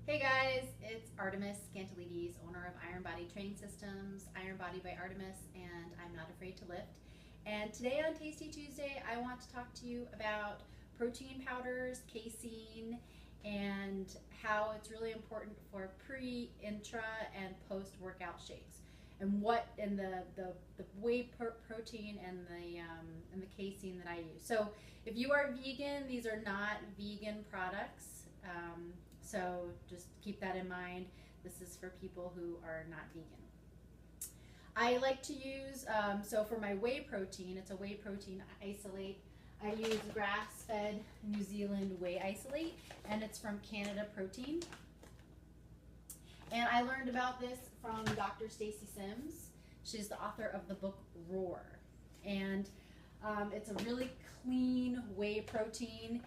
Hey guys, it's Artemis Scantilides, owner of Iron Body Training Systems, Iron Body by Artemis, and I'm not afraid to lift. And today on Tasty Tuesday, I want to talk to you about protein powders, casein, and how it's really important for pre, intra, and post-workout shakes. And the whey protein and the casein that I use. So if you are vegan, these are not vegan products. So just keep that in mind. This is for people who are not vegan. I like to use, so for my whey protein, it's a whey protein isolate. I use grass-fed New Zealand whey isolate, and it's from Canada Protein. And I learned about this from Dr. Stacy Sims. She's the author of the book Roar. And it's a really clean whey protein,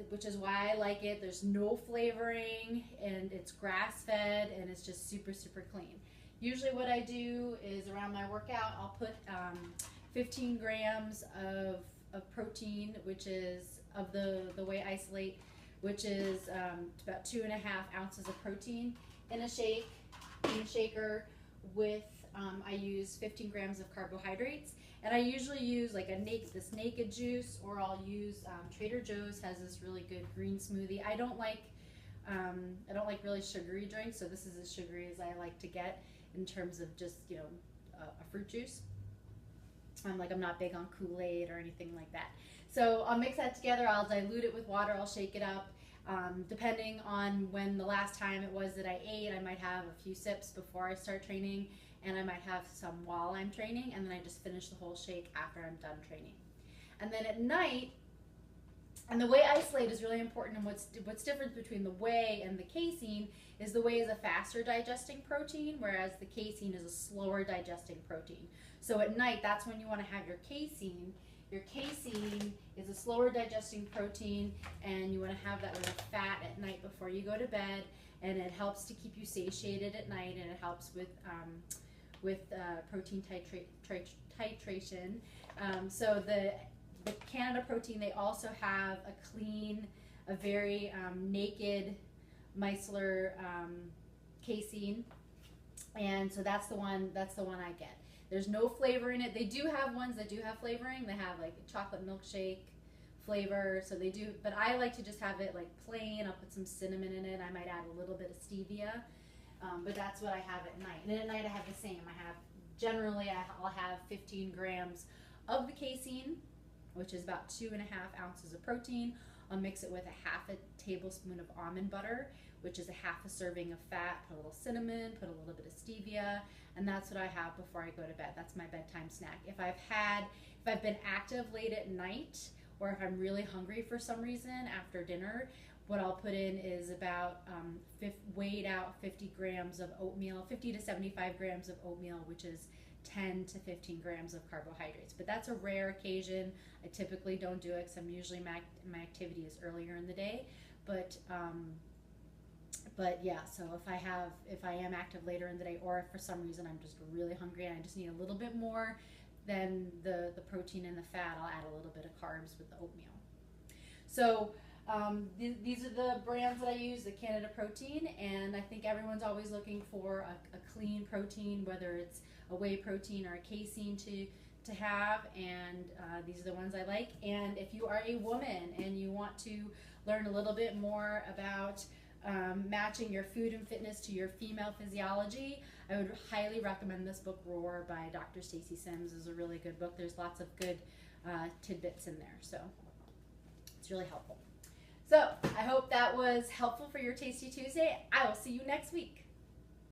which is why I like it. There's no flavoring, and it's grass-fed, and it's just super, super clean. Usually what I do is around my workout, I'll put 15 grams of protein, which is of the whey isolate, which is about 2.5 ounces of protein in a shaker with, I use 15 grams of carbohydrates. And I usually use like this naked juice, or I'll use Trader Joe's has this really good green smoothie. I don't like really sugary drinks, so this is as sugary as I like to get in terms of just a fruit juice. I'm not big on Kool-Aid or anything like that. So I'll mix that together. I'll dilute it with water. I'll shake it up. Depending on when the last time it was that I ate, I might have a few sips before I start training, and I might have some while I'm training, and then I just finish the whole shake after I'm done training. And then at night, and the whey isolate is really important, and what's different between the whey and the casein is the whey is a faster digesting protein, whereas the casein is a slower digesting protein. So at night, that's when you want to have your casein. Your casein is a slower digesting protein, and you want to have that with a fat at night before you go to bed, and it helps to keep you satiated at night, and it helps with protein titration. So the Canada Protein, they also have a very naked micellar casein, and so that's the one I get. There's no flavor in it. They do have ones that do have flavoring. They have like a chocolate milkshake flavor, so they do, but I like to just have it like plain. I'll put some cinnamon in it. I might add a little bit of stevia, but that's what I have at night. And at night I have the same. Generally I'll have 15 grams of the casein, which is about 2.5 ounces of protein. I'll mix it with a half a tablespoon of almond butter, which is a half a serving of fat. Put a little cinnamon, put a little bit of stevia, and that's what I have before I go to bed. That's my bedtime snack. If I've been active late at night, or if I'm really hungry for some reason after dinner, what I'll put in is about weighed out 50 grams of oatmeal, 50 to 75 grams of oatmeal, which is 10 to 15 grams of carbohydrates. But that's a rare occasion. I typically don't do it because I'm usually my activity is earlier in the day. But yeah, so if I am active later in the day, or if for some reason I'm just really hungry and I just need a little bit more than the protein and the fat, I'll add a little bit of carbs with the oatmeal. So these are the brands that I use, the Canada Protein, and I think everyone's always looking for a clean protein, whether it's a whey protein or a casein to have, and these are the ones I like. And if you are a woman and you want to learn a little bit more about matching your food and fitness to your female physiology, I would highly recommend this book, Roar, by Dr. Stacy Sims. It's a really good book. There's lots of good tidbits in there, so it's really helpful. So I hope that was helpful for your Tasty Tuesday. I will see you next week.